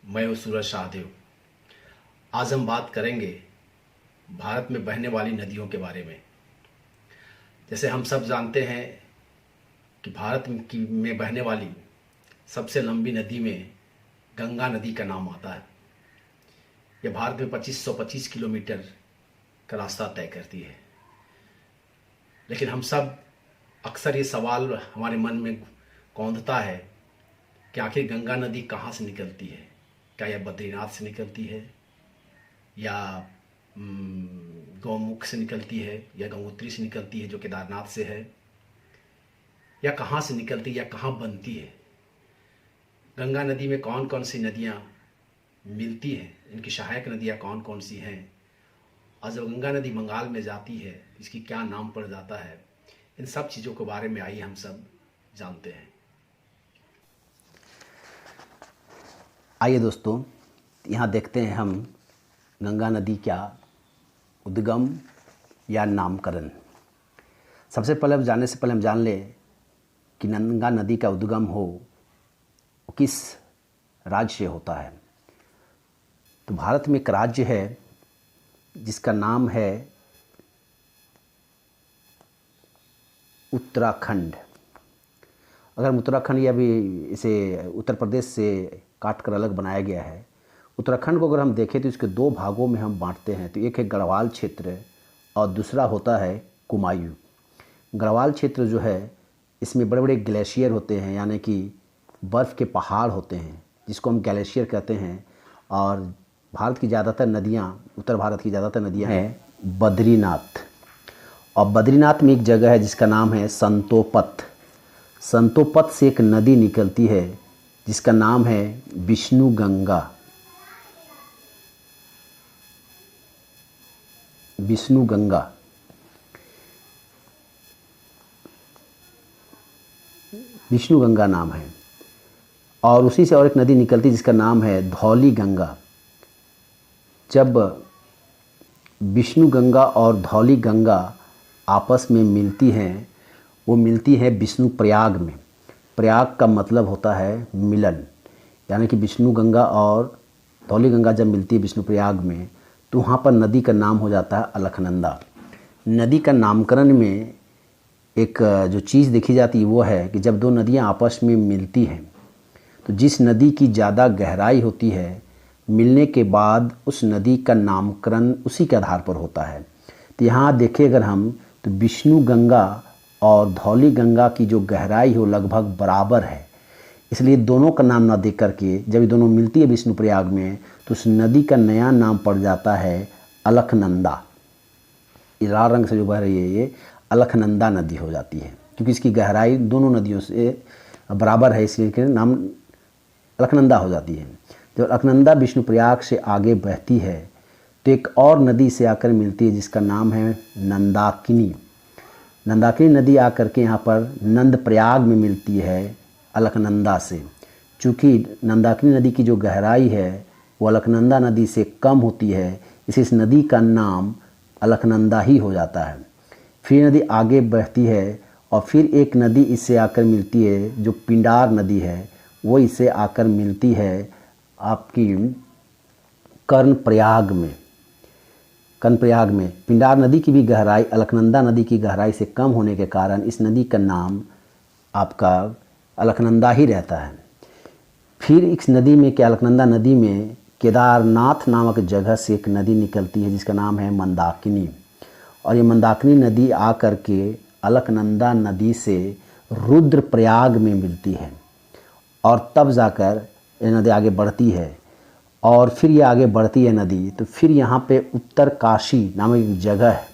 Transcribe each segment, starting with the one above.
मैं हूँ सूरज शाहदेव। आज हम बात करेंगे भारत में बहने वाली नदियों के बारे में। जैसे हम सब जानते हैं कि भारत में बहने वाली सबसे लंबी नदी में गंगा नदी का नाम आता है। यह भारत में 2525 किलोमीटर का रास्ता तय करती है। लेकिन हम सब अक्सर ये सवाल हमारे मन में कौंधता है कि आखिर गंगा नदी कहाँ से निकलती है। क्या यह बद्रीनाथ से निकलती है, या गौमुख से निकलती है, या गंगोत्री से निकलती है जो केदारनाथ से है, या कहाँ से निकलती है, या कहाँ बनती है। गंगा नदी में कौन कौन सी नदियाँ मिलती हैं, इनकी सहायक नदियाँ कौन कौन सी हैं, और जब गंगा नदी बंगाल में जाती है इसकी क्या नाम पड़ जाता है। इन सब चीज़ों के बारे में आइए हम सब जानते हैं। आइए दोस्तों, यहाँ देखते हैं हम गंगा नदी का उद्गम या नामकरण। सबसे पहले जाने से पहले हम जान लें कि गंगा नदी का उद्गम हो किस राज्य से होता है। तो भारत में एक राज्य है जिसका नाम है उत्तराखंड। अगर हम उत्तराखंड या भी इसे उत्तर प्रदेश से काट कर अलग बनाया गया है। उत्तराखंड को अगर हम देखें तो इसके दो भागों में हम बांटते हैं। तो एक है गढ़वाल क्षेत्र और दूसरा होता है कुमायूं। गढ़वाल क्षेत्र जो है इसमें बड़े बड़े ग्लेशियर होते हैं, यानी कि बर्फ़ के पहाड़ होते हैं जिसको हम ग्लेशियर कहते हैं। और भारत की ज़्यादातर नदियाँ, उत्तर भारत की ज़्यादातर नदियाँ हैं बद्रीनाथ। और बद्रीनाथ में एक जगह है जिसका नाम है संतोपत। संतोपत से एक नदी निकलती है जिसका नाम है विष्णु गंगा। विष्णु गंगा विष्णु गंगा नाम है। और उसी से और एक नदी निकलती है जिसका नाम है धौली गंगा। जब विष्णु गंगा और धौली गंगा आपस में मिलती हैं, वो मिलती है विष्णु प्रयाग में। प्रयाग का मतलब होता है मिलन, यानी कि विष्णु गंगा और धौली गंगा जब मिलती है विष्णु प्रयाग में तो वहाँ पर नदी का नाम हो जाता है अलकनंदा। नदी का नामकरण में एक जो चीज़ देखी जाती है वो है कि जब दो नदियाँ आपस में मिलती हैं तो जिस नदी की ज़्यादा गहराई होती है, मिलने के बाद उस नदी का नामकरण उसी के आधार पर होता है। तो यहाँ देखें अगर हम तो विष्णु गंगा और धौली गंगा की जो गहराई हो लगभग बराबर है, इसलिए दोनों का नाम ना देख करके जब ये दोनों मिलती है विष्णु प्रयाग में तो उस नदी का नया नाम पड़ जाता है अलकनंदा। लाल रंग से जो बह रही है ये अलकनंदा नदी हो जाती है, क्योंकि इसकी गहराई दोनों नदियों से बराबर है, इसलिए इसके नाम अलकनंदा हो जाती है। जब अलकनंदा विष्णु प्रयाग से आगे बहती है तो एक और नदी से आकर मिलती है जिसका नाम है नंदाकिनी। नंदाकिनी नदी आकर के यहाँ पर नंद प्रयाग में मिलती है अलकनंदा से। चूँकि नंदाकिनी नदी की जो गहराई है वो अलकनंदा नदी से कम होती है, इसलिए इस नदी का नाम अलकनंदा ही हो जाता है। फिर नदी आगे बहती है और फिर एक नदी इससे आकर मिलती है जो पिंडार नदी है, वो इससे आकर मिलती है आपकी कर्णप्रयाग में। कर्णप्रयाग में पिंडार नदी की भी गहराई अलकनंदा नदी की गहराई से कम होने के कारण इस नदी का नाम आपका अलकनंदा ही रहता है। फिर इस नदी में क्या अलकनंदा नदी में केदारनाथ नामक जगह से एक नदी निकलती है जिसका नाम है मंदाकिनी। और ये मंदाकिनी नदी आकर के अलकनंदा नदी से रुद्रप्रयाग में मिलती है और तब जाकर ये नदी आगे बढ़ती है। और फिर ये आगे बढ़ती है नदी तो फिर यहाँ पे उत्तर काशी नामक एक जगह है।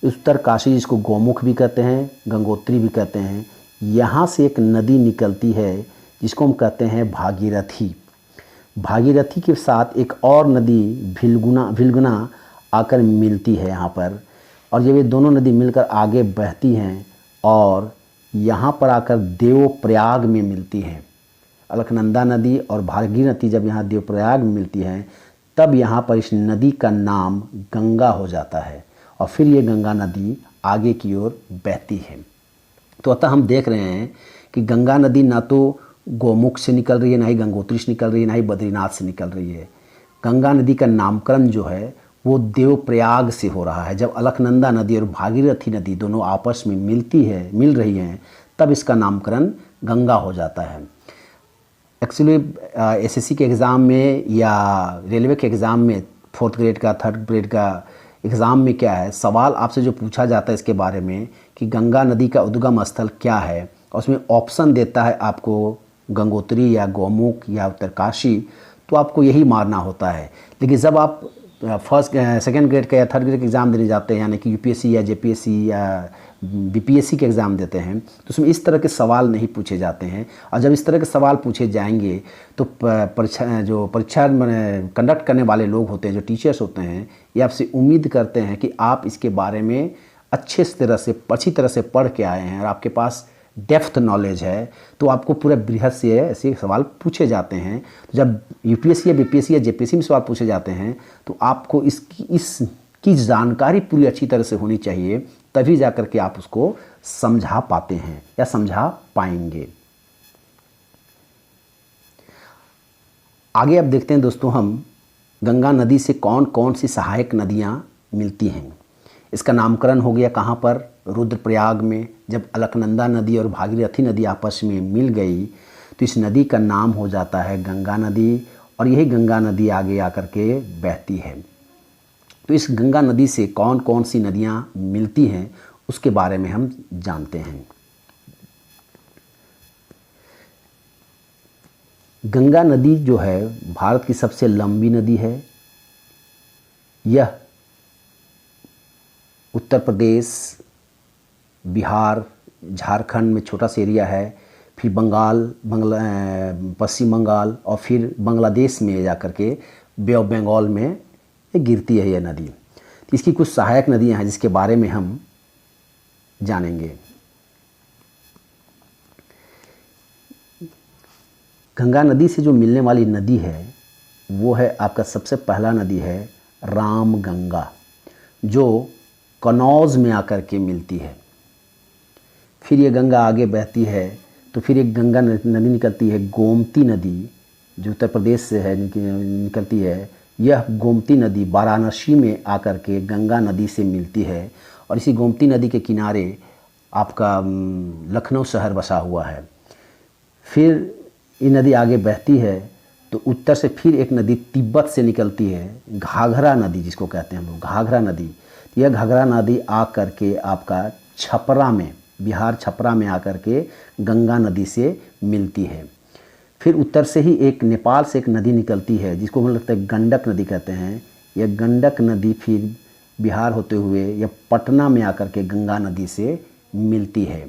उत्तर काशी जिसको गौमुख भी कहते हैं, गंगोत्री भी कहते हैं, यहाँ से एक नदी निकलती है जिसको हम कहते हैं भागीरथी। भागीरथी के साथ एक और नदी भिलगुना आकर मिलती है यहाँ पर। और जब ये दोनों नदी मिलकर आगे बहती हैं और यहाँ पर आकर देवप्रयाग में मिलती हैं, अलकनंदा नदी और भागीरथी जब यहाँ देवप्रयाग में मिलती हैं तब यहाँ पर इस नदी का नाम गंगा हो जाता है। और फिर ये गंगा नदी आगे की ओर बहती है। तो अतः हम देख रहे हैं कि गंगा नदी ना तो गोमुख से निकल रही है, ना ही गंगोत्री से निकल रही है, ना ही बद्रीनाथ से निकल रही है। गंगा नदी का नामकरण जो है वो देवप्रयाग से हो रहा है। जब अलकनंदा नदी और भागीरथी नदी दोनों आपस में मिल रही हैं, तब इसका नामकरण गंगा हो जाता है। एक्चुअली एसएससी के एग्ज़ाम में या रेलवे के एग्ज़ाम में 4th ग्रेड का 3rd ग्रेड का एग्ज़ाम में क्या है, सवाल आपसे जो पूछा जाता है इसके बारे में कि गंगा नदी का उद्गम स्थल क्या है, और उसमें ऑप्शन देता है आपको गंगोत्री या गौमुख या उत्तरकाशी, तो आपको यही मारना होता है। लेकिन जब आप 2nd ग्रेड का या 3rd ग्रेड का एग्ज़ाम देने जाते हैं, यानी कि यूपीएससी या जेपीएससी या बीपीएससी के एग्ज़ाम देते हैं, तो उसमें इस तरह के सवाल नहीं पूछे जाते हैं। और जब इस तरह के सवाल पूछे जाएंगे तो परीक्षा कंडक्ट करने वाले लोग होते हैं, जो टीचर्स होते हैं, ये आपसे उम्मीद करते हैं कि आप इसके बारे में अच्छी तरह से पढ़ के आए हैं और आपके पास डेप्थ नॉलेज है, तो आपको पूरा बृहद से ऐसे सवाल पूछे जाते हैं। तो जब यूपीएससी या बीपीएससी या जेपीएससी में सवाल पूछे जाते हैं, तो आपको इसकी जानकारी पूरी अच्छी तरह से होनी चाहिए, तभी जाकर के आप उसको समझा पाते हैं या समझा पाएंगे। आगे अब देखते हैं दोस्तों, हम गंगा नदी से कौन कौन सी सहायक नदियाँ मिलती हैं। इसका नामकरण हो गया कहाँ पर? रुद्रप्रयाग में। जब अलकनंदा नदी और भागीरथी नदी आपस में मिल गई तो इस नदी का नाम हो जाता है गंगा नदी, और यही गंगा नदी आगे आकर के बहती है। तो इस गंगा नदी से कौन कौन सी नदियाँ मिलती हैं उसके बारे में हम जानते हैं। गंगा नदी जो है भारत की सबसे लंबी नदी है। यह उत्तर प्रदेश, बिहार, झारखंड में छोटा सा एरिया है, फिर पश्चिम बंगाल और फिर बांग्लादेश में जाकर के बे ऑफ बंगाल में गिरती है यह नदी। तो इसकी कुछ सहायक नदियां हैं जिसके बारे में हम जानेंगे। गंगा नदी से जो मिलने वाली नदी है वो है आपका सबसे पहला नदी है रामगंगा, जो कनौज में आकर के मिलती है। फिर ये गंगा आगे बहती है तो फिर एक गंगा नदी निकलती है गोमती नदी, जो उत्तर प्रदेश से है निकलती है। यह गोमती नदी वाराणसी में आकर के गंगा नदी से मिलती है, और इसी गोमती नदी के किनारे आपका लखनऊ शहर बसा हुआ है। फिर ये नदी आगे बहती है तो उत्तर से फिर एक नदी तिब्बत से निकलती है, घाघरा नदी जिसको कहते हैं हम लोग, घाघरा नदी। यह घाघरा नदी आकर के आपका छपरा में, बिहार छपरा में आकर के गंगा नदी से मिलती है। फिर उत्तर से ही एक नेपाल से एक नदी निकलती है जिसको मुझे लगता है गंडक नदी कहते हैं। यह गंडक नदी फिर बिहार होते हुए यह पटना में आकर के गंगा नदी से मिलती है।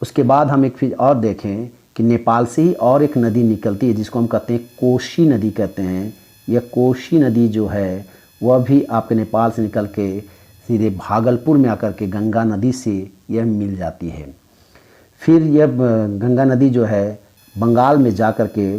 उसके बाद हम एक फिर और देखें कि नेपाल से ही और एक नदी निकलती है जिसको हम कहते हैं कोशी नदी कहते हैं। यह कोशी नदी जो है वह भी आपके नेपाल से निकल के सीधे भागलपुर में आकर के गंगा नदी से यह मिल जाती है। फिर यह गंगा नदी जो है बंगाल में जा कर के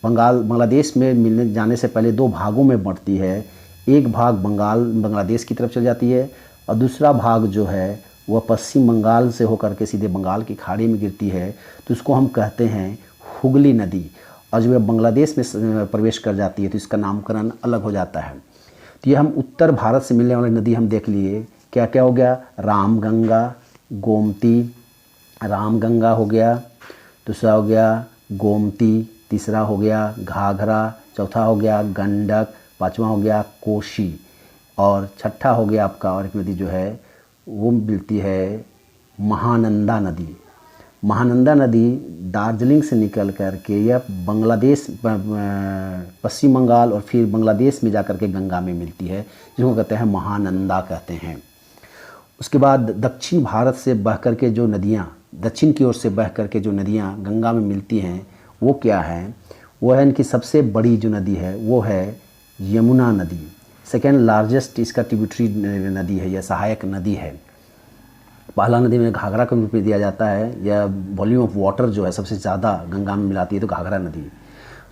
बांग्लादेश में मिलने जाने से पहले दो भागों में बढ़ती है। एक भाग बांग्लादेश की तरफ चल जाती है और दूसरा भाग जो है वह पश्चिम बंगाल से होकर के सीधे बंगाल की खाड़ी में गिरती है, तो इसको हम कहते हैं हुगली नदी। और जब वह बांग्लादेश में प्रवेश कर जाती है तो इसका नामकरण अलग हो जाता है। तो ये हम उत्तर भारत से मिलने वाली नदी हम देख लिए। क्या क्या हो गया? रामगंगा, गोमती, रामगंगा हो गया, दूसरा हो गया गोमती, तीसरा हो गया घाघरा, चौथा हो गया गंडक, पांचवा हो गया कोशी, और छठा हो गया आपका और एक नदी जो है वो मिलती है महानंदा नदी। महानंदा नदी दार्जिलिंग से निकल कर के यह बांग्लादेश, पश्चिम बंगाल और फिर बांग्लादेश में जाकर के गंगा में मिलती है, जिसको कहते हैं महानंदा कहते हैं। उसके बाद दक्षिण भारत से बह कर के जो नदियाँ, दक्षिण की ओर से बह कर के जो नदियाँ गंगा में मिलती हैं वो क्या है? वो है इनकी सबसे बड़ी जो नदी है वो है यमुना नदी। सेकेंड लार्जेस्ट इसका ट्रिब्यूटरी नदी है, यह सहायक नदी है। पहला नदी में घाघरा के रूप में दिया जाता है। यह वॉल्यूम ऑफ वाटर जो है सबसे ज़्यादा गंगा में मिलाती है, तो घाघरा नदी।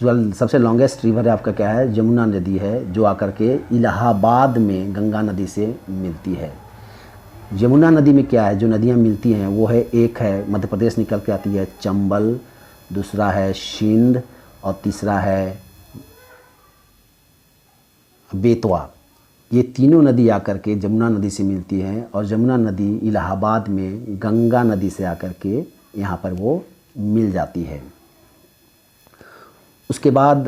जो सबसे लॉन्गेस्ट रिवर है आपका क्या है? यमुना नदी है, जो आकर के इलाहाबाद में गंगा नदी से मिलती है। यमुना नदी में क्या है जो नदियाँ मिलती हैं वो है, एक है मध्य प्रदेश निकल के आती है चंबल, दूसरा है सिंध और तीसरा है बेतवा। ये तीनों नदी आकर के जमुना नदी से मिलती हैं और जमुना नदी इलाहाबाद में गंगा नदी से आकर के यहाँ पर वो मिल जाती है। उसके बाद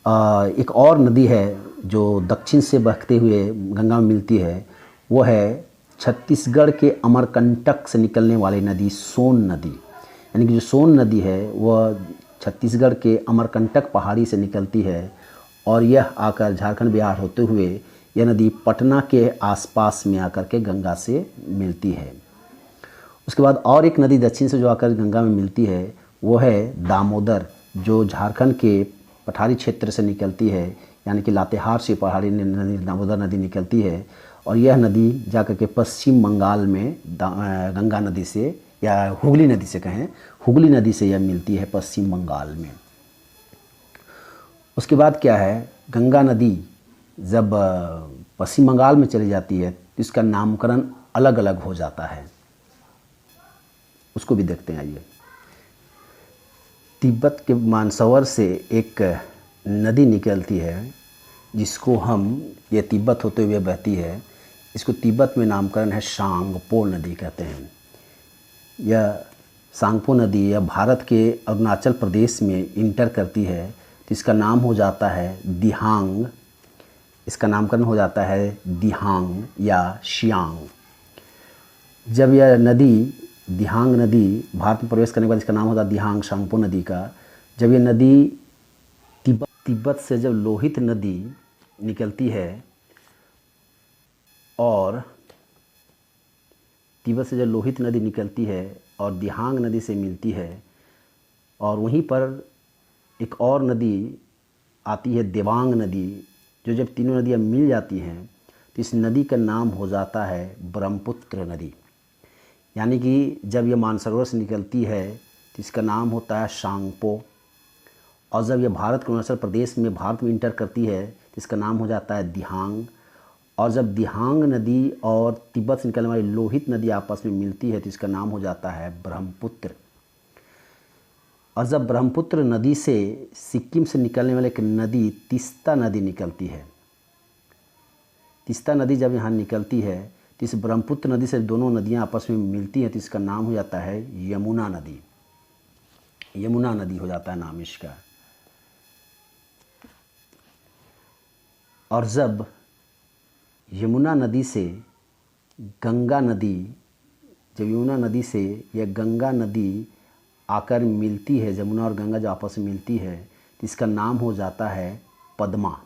एक और नदी है जो दक्षिण से बहते हुए गंगा में मिलती है, वो है छत्तीसगढ़ के अमरकंटक से निकलने वाली नदी सोन नदी। यानी कि जो सोन नदी है वह छत्तीसगढ़ के अमरकंटक पहाड़ी से निकलती है और यह आकर झारखंड बिहार होते हुए यह नदी पटना के आसपास में आकर के गंगा से मिलती है। उसके बाद और एक नदी दक्षिण से जो आकर गंगा में मिलती है वो है दामोदर, जो झारखंड के पठारी क्षेत्र से निकलती है, यानी कि लातेहार से पहाड़ी नदी दामोदर नदी निकलती है और यह नदी जाकर के पश्चिम बंगाल में गंगा नदी से या हुगली नदी से कहें, हुगली नदी से यह मिलती है पश्चिम बंगाल में। उसके बाद क्या है, गंगा नदी जब पश्चिम बंगाल में चली जाती है तो इसका नामकरण अलग अलग हो जाता है, उसको भी देखते हैं। आइए, तिब्बत के मानसरोवर से एक नदी निकलती है जिसको हम, ये तिब्बत होते हुए बहती है, इसको तिब्बत में नामकरण है सांगपो नदी कहते हैं। यह सांगपो नदी यह भारत के अरुणाचल प्रदेश में इंटर करती है तो इसका नाम हो जाता है दिहांग, इसका नामकरण हो जाता है दिहांग या शियांग। जब यह नदी दिहांग नदी भारत में प्रवेश करने के बाद इसका नाम होता है दिहांग सांगपो नदी का। जब यह नदी तिब्बत से जब लोहित नदी निकलती है और तिब्बत से जब लोहित नदी निकलती है और दिहांग नदी से मिलती है और वहीं पर एक और नदी आती है देवांग नदी, जो जब तीनों नदियाँ मिल जाती हैं तो इस नदी का नाम हो जाता है ब्रह्मपुत्र नदी। यानी कि जब यह मानसरोवर से निकलती है तो इसका नाम होता है सांगपो और जब यह भारत के अरुणाचल प्रदेश में भारत में इंटर करती है तो इसका नाम हो जाता है दिहांग। और जब दिहांग नदी और तिब्बत से निकलने वाली लोहित नदी आपस में मिलती है तो इसका नाम हो जाता है ब्रह्मपुत्र। और जब ब्रह्मपुत्र नदी से सिक्किम से निकलने वाली एक नदी तीस्ता नदी निकलती है, तीस्ता नदी जब यहाँ निकलती है तो इस ब्रह्मपुत्र नदी से दोनों नदियाँ आपस में मिलती हैं तो इसका नाम हो जाता है यमुना नदी। यमुना नदी हो जाता है नाम इसका। और जब यमुना नदी से गंगा नदी, जब यमुना नदी से यह गंगा नदी आकर मिलती है, जमुना और गंगा जब आपस में मिलती है तो इसका नाम हो जाता है पद्मा।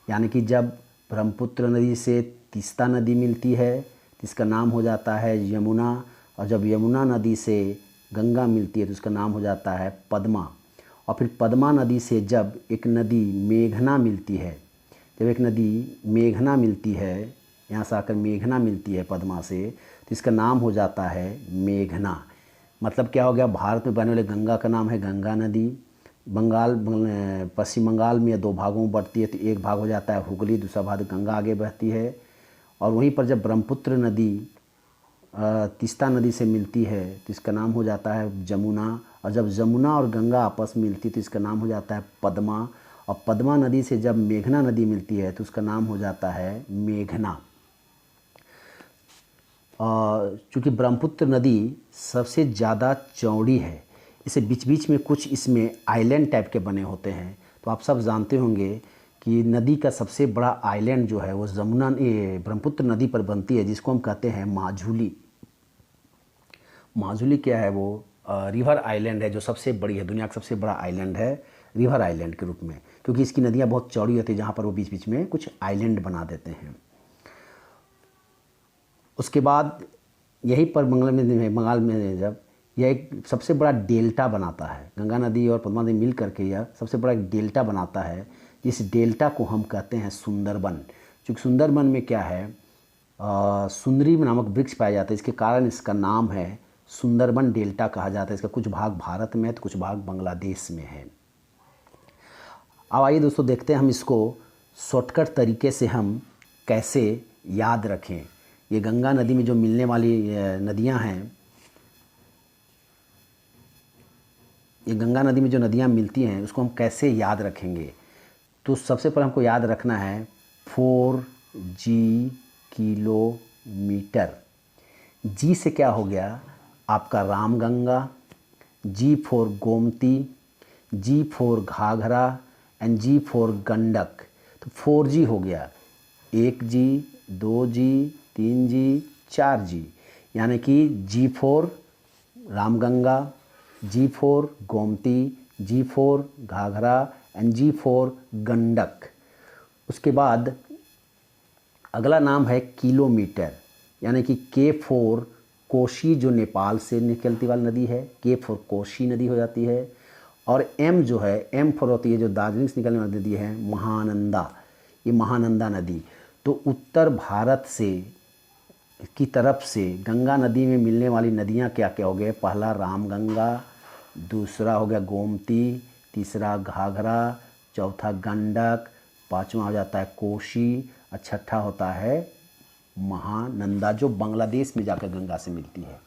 यानी कि जब ब्रह्मपुत्र नदी से तीस्ता नदी मिलती है तो इसका नाम हो जाता है यमुना और जब यमुना नदी से गंगा मिलती है तो उसका नाम हो जाता है पद्मा। और फिर पद्मा नदी से जब एक नदी मेघना मिलती है, जब एक नदी मेघना मिलती है, यहाँ से आकर मेघना मिलती है पद्मा से, तो इसका नाम हो जाता है मेघना। मतलब क्या हो गया, भारत में बहने वाले गंगा का नाम है गंगा नदी। पश्चिम बंगाल में दो भागों में बढ़ती है तो एक भाग हो जाता है हुगली, दूसरा भाग गंगा आगे बहती है। और वहीं पर जब ब्रह्मपुत्र नदी तीस्ता नदी से मिलती है तो इसका नाम हो जाता है जमुना। और जब जमुना और गंगा आपस में मिलती है तो इसका नाम हो जाता है पद्मा। और पद्मा नदी से जब मेघना नदी मिलती है तो उसका नाम हो जाता है मेघना। चूँकि ब्रह्मपुत्र नदी सबसे ज़्यादा चौड़ी है, इसे बीच बीच में कुछ इसमें आइलैंड टाइप के बने होते हैं। तो आप सब जानते होंगे कि नदी का सबसे बड़ा आइलैंड जो है वो ब्रह्मपुत्र नदी पर बनती है, जिसको हम कहते हैं माजुली। माजुली क्या है, वो रिवर आइलैंड है जो सबसे बड़ी है, दुनिया का सबसे बड़ा आइलैंड है रिवर आइलैंड के रूप में, क्योंकि इसकी नदियाँ बहुत चौड़ी होती है जहाँ पर वो बीच बीच में कुछ आइलैंड बना देते हैं। उसके बाद यहीं पर बंगाल में जब यह एक सबसे बड़ा डेल्टा बनाता है, गंगा नदी और पद्मा नदी मिल करके यह सबसे बड़ा एक डेल्टा बनाता है। इस डेल्टा को हम कहते हैं सुंदरबन। क्योंकि सुंदरबन में क्या है, सुंदरी नामक वृक्ष पाया जाता है, इसके कारण इसका नाम है सुंदरबन डेल्टा कहा जाता है। इसका कुछ भाग भारत में है तो कुछ भाग बांग्लादेश में है। अब आइए दोस्तों देखते हैं हम इसको शॉर्टकट तरीके से हम कैसे याद रखें। ये गंगा नदी में जो मिलने वाली नदियां हैं, ये गंगा नदी में जो नदियाँ मिलती हैं उसको हम कैसे याद रखेंगे? तो सबसे पहले हमको याद रखना है 4G किलोमीटर। जी से क्या हो गया आपका Ramganga, G for Gomti, G for Ghaghara and G for Gandak. तो 4G हो गया, 1G, 2G, 3G, 4G, यानी कि G for Ramganga, G for Gomti, G for Ghaghara and G for Gandak. उसके बाद अगला नाम है किलोमीटर, यानी कि के फॉर कोशी, जो नेपाल से निकलती वाली नदी है, के फॉर कोशी नदी हो जाती है। और एम जो है, एम फॉर होती है जो दार्जिलिंग से निकलने वाली नदी है, महानंदा, ये महानंदा नदी। तो उत्तर भारत से की तरफ से गंगा नदी में मिलने वाली नदियाँ क्या क्या हो गए? पहला रामगंगा, दूसरा हो गया गोमती, तीसरा घाघरा, चौथा गंडक, पांचवा हो जाता है कोशी और छठा होता है महानंदा, जो बांग्लादेश में जाकर गंगा से मिलती है।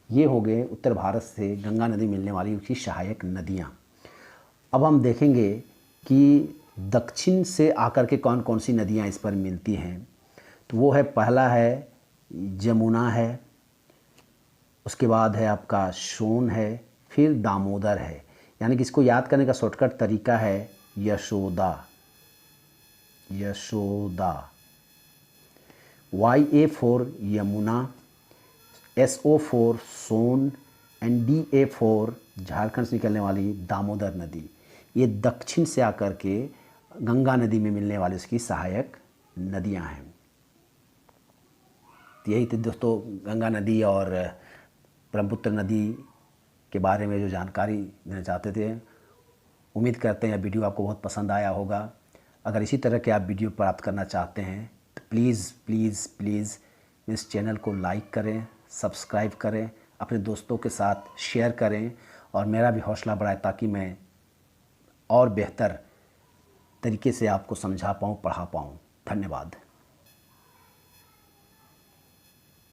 ये हो गए उत्तर भारत से गंगा नदी मिलने वाली उसकी सहायक नदियाँ। अब हम देखेंगे कि दक्षिण से आकर के कौन कौन सी नदियाँ इस पर मिलती हैं। तो वो है, पहला है जमुना है, उसके बाद है आपका सोन है, फिर दामोदर है। यानी कि इसको याद करने का शॉर्टकट तरीका है Yashoda, Yashoda. YA for Yamuna, SO for Son and DA for Jharkhand से निकलने वाली दामोदर नदी। ये दक्षिण से आकर के गंगा नदी में मिलने वाली उसकी सहायक नदियां हैं। तो यही थी दोस्तों गंगा नदी और ब्रह्मपुत्र नदी के बारे में जो जानकारी देना चाहते थे। उम्मीद करते हैं वीडियो आपको बहुत पसंद आया होगा। अगर इसी तरह के आप वीडियो प्राप्त करना चाहते हैं तो प्लीज़ प्लीज़ प्लीज़ इस चैनल को लाइक करें, सब्सक्राइब करें, अपने दोस्तों के साथ शेयर करें और मेरा भी हौसला बढ़ाए ताकि मैं और बेहतर तरीके से आपको समझा पाऊँ, पढ़ा पाऊँ। धन्यवाद।